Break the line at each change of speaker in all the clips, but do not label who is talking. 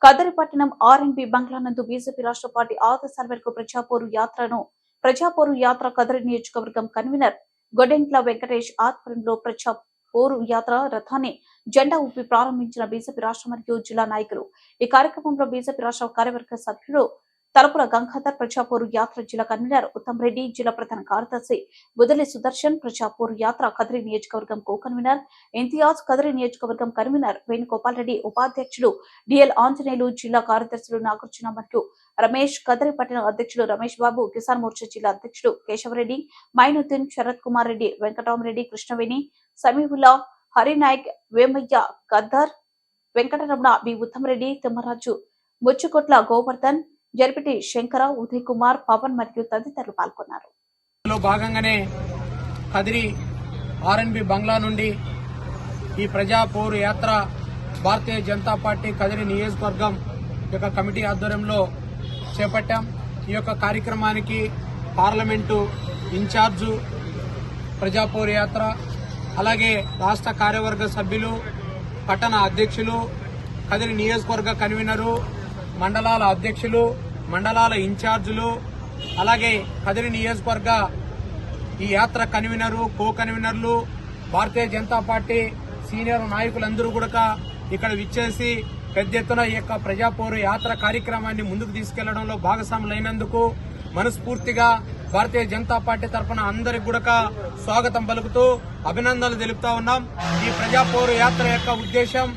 కదరిపట్టణం R&B బంగ్లా నందు BJP రాష్ట్ర party ఆదేశాల మేరకు ప్రజాపోరు యాత్ర కదరి నియోజకవర్గం కన్వీనర్ గొడెంట్ల వెంకటేష్ ఆధ్వర్యంలో ప్రజాపోరు యాత్ర రథాన్ని జెండా ఊపి ప్రారంభించిన బీజేపీ రాష్ట్ర మరియు జిల్లా నాయకులు. ఈ కార్యక్రమంలో బీజేపీ రాష్ట్ర కార్యవర్గ సభ్యులు తలపుల గంగాధర్, ప్రజాపోరు యాత్ర జిల్లా కన్వీనర్ ఉత్తమ్ రెడ్డి, జిల్లా ప్రధాన కార్యదర్శి బుదలి సుదర్శన్, ప్రజాపోరు యాత్ర కదిరి నియోజకవర్గం కో కన్వీనర్ ఇంతియాజ్, కదిరి నియోజకవర్గం కన్వీనర్ వేణుగోపాల్ రెడ్డి, ఉపాధ్యక్షులు డిఎల్ ఆంజనేయులు, జిల్లా కార్యదర్శులు నాగార్జున మరియు రమేష్, కదిరి పట్టణ అధ్యక్షులు రమేష్ బాబు, కిసాన్ మోర్చా జిల్లా అధ్యక్షుడు కేశవరెడ్డి, మైనుద్దీన్, శరత్ కుమార్ రెడ్డి, వెంకటరామరెడ్డి, కృష్ణవేణి, సమీవుల్లా, హరినాయక్, వేమయ్య, గద్దర్, వెంకటరమణ, బి ఉత్తమ్ రెడ్డి, తిమ్మరాజు, ముచ్చుకొట్ల గోవర్ధన్, జర్పిటి శంకర, ఉదయ్ కుమార్, పవన్ మరియు తదితరులు పాల్గొన్నారు.
భాగంగానే కదిరి ఆర్ఎన్బి బంగ్లా నుండి ఈ ప్రజాపోరు యాత్ర భారతీయ జనతా పార్టీ కదిరి నియోజకవర్గం యొక్క కమిటీ ఆధ్వర్యంలో చేపట్టాం. ఈ యొక్క కార్యక్రమానికి పార్లమెంటు ఇన్ఛార్జు, ప్రజాపోరు యాత్ర, అలాగే రాష్ట్ర కార్యవర్గ సభ్యులు, పట్టణ అధ్యక్షులు, కదిరి నియోజకవర్గ కన్వీనరు, మండలాల అధ్యక్షులు, మండలాల ఇన్ఛార్జీలు, అలాగే కదిరి నియోజకవర్గ ఈ యాత్ర కన్వీనరు, కో కన్వీనర్లు, భారతీయ జనతా పార్టీ సీనియర్ నాయకులందరూ కూడా ఇక్కడ విచ్చేసి పెద్ద ఎత్తున ఈ యొక్క ప్రజాపోరు యాత్ర కార్యక్రమాన్ని ముందుకు తీసుకెళ్లడంలో భాగస్వాములైనందుకు మనస్ఫూర్తిగా భారతీయ జనతా పార్టీ తరఫున అందరికి కూడా స్వాగతం పలుకుతూ అభినందనలు తెలుపుతా ఉన్నాం. ఈ ప్రజాపోరు యాత్ర యొక్క ఉద్దేశం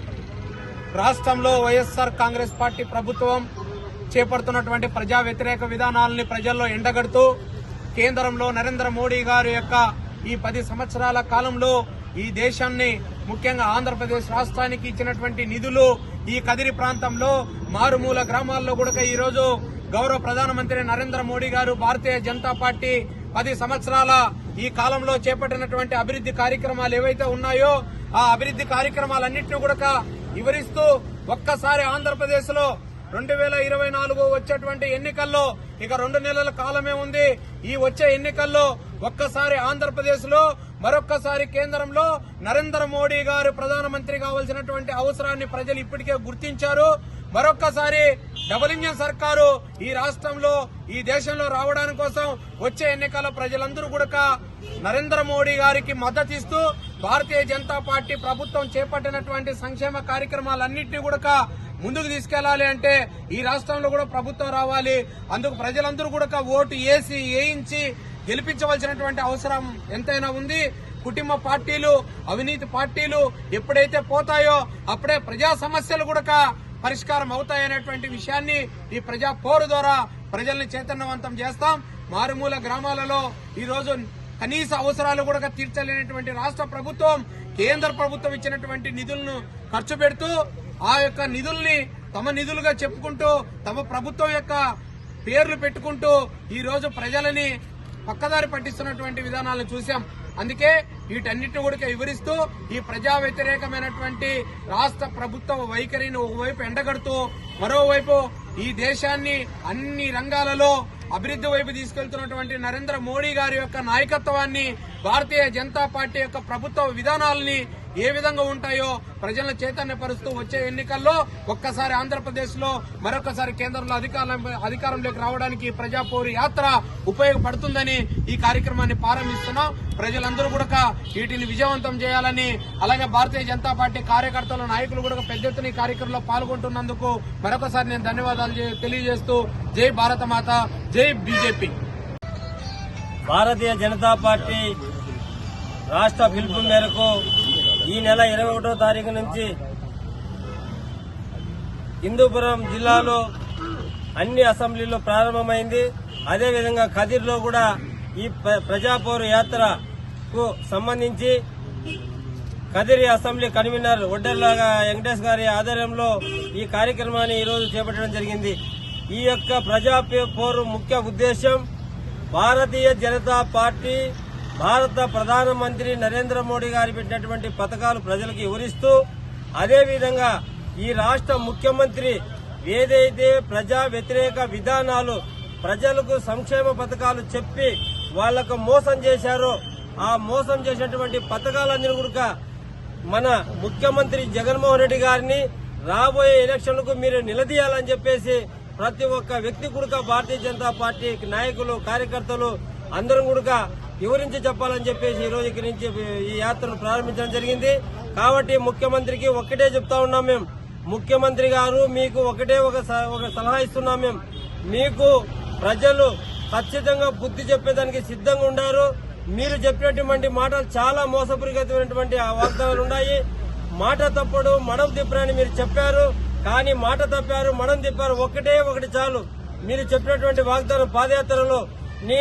రాష్ట్రంలో వైఎస్ఆర్ కాంగ్రెస్ పార్టీ ప్రభుత్వం చేపడుతున్నటువంటి ప్రజా వ్యతిరేక విధానాలని ప్రజల్లో ఎండగడుతూ కేంద్రంలో నరేంద్ర మోడీ గారి యొక్క ఈ 10 సంవత్సరాల కాలంలో ఈ దేశాన్ని, ముఖ్యంగా ఆంధ్రప్రదేశ్ రాష్ట్రానికి ఇచ్చినటువంటి నిధులు ఈ కదిరి ప్రాంతంలో మారుమూల గ్రామాల్లో కూడా ఈ రోజు గౌరవ ప్రధానమంత్రి నరేంద్ర మోడీ గారు భారతీయ జనతా పార్టీ 10 సంవత్సరాల ఈ కాలంలో చేపట్టినటువంటి అభివృద్ది కార్యక్రమాలు ఏవైతే ఉన్నాయో ఆ అభివృద్ది కార్యక్రమాలన్నింటినీ కూడా వివరిస్తూ ఒక్కసారి ఆంధ్రప్రదేశ్ లో 2024 వచ్చేటువంటి ఎన్నికల్లో ఇక 2 నెలల కాలమే ఉంది. ఈ వచ్చే ఎన్నికల్లో ఒక్కసారి ఆంధ్రప్రదేశ్ లో మరొక్కసారి కేంద్రంలో నరేంద్ర మోడీ గారు ప్రధానమంత్రి కావాల్సినటువంటి అవసరాన్ని ప్రజలు ఇప్పటికే గుర్తించారు. మరొక్కసారి డబుల్ ఇంజన్ సర్కారు ఈ రాష్ట్రంలో, ఈ దేశంలో రావడానికి కోసం వచ్చే ఎన్నికల్లో ప్రజలందరూ కూడా నరేంద్ర మోడీ గారికి మద్దతిస్తూ భారతీయ జనతా పార్టీ ప్రభుత్వం చేపట్టినటువంటి సంక్షేమ కార్యక్రమాలన్నింటినీ కూడా ముందుకు తీసుకెళ్లాలి అంటే ఈ రాష్ట్రంలో కూడా ప్రభుత్వం రావాలి. అందుకు ప్రజలందరూ కూడా ఓటు వేయించి గెలిపించవలసినటువంటి అవసరం ఎంతైనా ఉంది. కుటుంబ పార్టీలు, అవినీతి పార్టీలు ఎప్పుడైతే పోతాయో అప్పుడే ప్రజా సమస్యలు కూడా పరిష్కారం అవుతాయనేటువంటి విషయాన్ని ఈ ప్రజా పోరు ద్వారా ప్రజల్ని చైతన్యవంతం చేస్తాం. మారుమూల గ్రామాలలో ఈ రోజు కనీస అవసరాలు కూడా తీర్చలేనటువంటి రాష్ట్ర ప్రభుత్వం, కేంద్ర ప్రభుత్వం ఇచ్చినటువంటి నిధులను ఖర్చు పెడుతూ ఆ యొక్క నిధుల్ని తమ నిధులుగా చెప్పుకుంటూ తమ ప్రభుత్వం యొక్క పేర్లు పెట్టుకుంటూ ఈ రోజు ప్రజలని పక్కదారి పట్టిస్తున్నటువంటి విధానాలను చూశాం. అందుకే వీటన్నిటిని కూడా వివరిస్తూ ఈ ప్రజా వ్యతిరేకమైనటువంటి రాష్ట్ర ప్రభుత్వ వైఖరిని ఒకవైపు ఎండగడుతూ మరోవైపు ఈ దేశాన్ని అన్ని రంగాలలో అభివృద్ధి వైపు తీసుకెళ్తున్నటువంటి నరేంద్ర మోడీ గారి యొక్క నాయకత్వాన్ని, భారతీయ జనతా పార్టీ యొక్క ప్రభుత్వ విధానాలని ఏ విధంగా ఉంటాయో ప్రజలను చైతన్యపరుస్తూ వచ్చే ఎన్నికల్లో ఒక్కసారి ఆంధ్రప్రదేశ్ లో మరొకసారి కేంద్రంలో అధికారంలోకి రావడానికి ప్రజాపోరు యాత్ర ఉపయోగపడుతుందని ఈ కార్యక్రమాన్ని ప్రారంభిస్తున్నాం. ప్రజలందరూ కూడా వీటిని విజయవంతం చేయాలని, అలాగే భారతీయ జనతా పార్టీ కార్యకర్తలు, నాయకులు కూడా పెద్ద ఎత్తున ఈ కార్యక్రమంలో పాల్గొంటున్నందుకు మరొకసారి నేను ధన్యవాదాలు తెలియజేస్తూ జై భారత మాత, జై బీజేపీ.
భారతీయ జనతా పార్టీ రాష్ట్ర పిలుపు మేరకు ఈ నెల 21వ తారీఖు నుంచి హిందూపురం జిల్లాలో అన్ని అసెంబ్లీలో ప్రారంభమైంది. అదేవిధంగా కదిర్లో కూడా ఈ ప్రజాపోరు యాత్రకు సంబంధించి కదిరి అసెంబ్లీ కన్వీనర్ ఒడ్డెర్ల వెంకటేష్ గారి ఆధ్వర్యంలో ఈ కార్యక్రమాన్ని ఈరోజు చేపట్టడం జరిగింది. ఈ యొక్క ప్రజాపోరు ముఖ్య ఉద్దేశం భారతీయ జనతా పార్టీ, భారత ప్రధానమంత్రి నరేంద్ర మోడీ గారు పెట్టినటువంటి పథకాలు ప్రజలకు వివరిస్తూ, అదేవిధంగా ఈ రాష్ట్ర ముఖ్యమంత్రి ఏదైతే ప్రజా వ్యతిరేక విధానాలు, ప్రజలకు సంక్షేమ పథకాలు చెప్పి వాళ్లకు మోసం చేశారో ఆ మోసం చేసినటువంటి పథకాలన్నీ కూడా మన ముఖ్యమంత్రి జగన్మోహన్ రెడ్డి గారిని రాబోయే ఎలక్షన్లకు మీరు నిలదీయాలని చెప్పేసి ప్రతి ఒక్క వ్యక్తి కూడా భారతీయ జనతా పార్టీ నాయకులు కార్యకర్తలు అందరం కూడా వివరించి చెప్పాలని చెప్పేసి ఈ రోజు ఇక్కడి నుంచి ఈ యాత్రను ప్రారంభించడం జరిగింది. కాబట్టి ముఖ్యమంత్రికి ఒక్కటే చెప్తా ఉన్నాం మేము, ముఖ్యమంత్రి గారు మీకు ఒకటే ఒక సలహా ఇస్తున్నాం మేము, మీకు ప్రజలు ఖచ్చితంగా బుద్ధి చెప్పేదానికి సిద్ధంగా ఉన్నారు. మీరు చెప్పినటువంటి మాటలు చాలా మోసపూరితమైనటువంటి వాగ్దానాలు ఉన్నాయి. మాట తప్పడు మడం తిప్పరని మీరు చెప్పారు, కానీ మాట తప్పారు మడం తిప్పారు. ఒకటి చాలు, మీరు చెప్పినటువంటి వాగ్దానం పాదయాత్రలో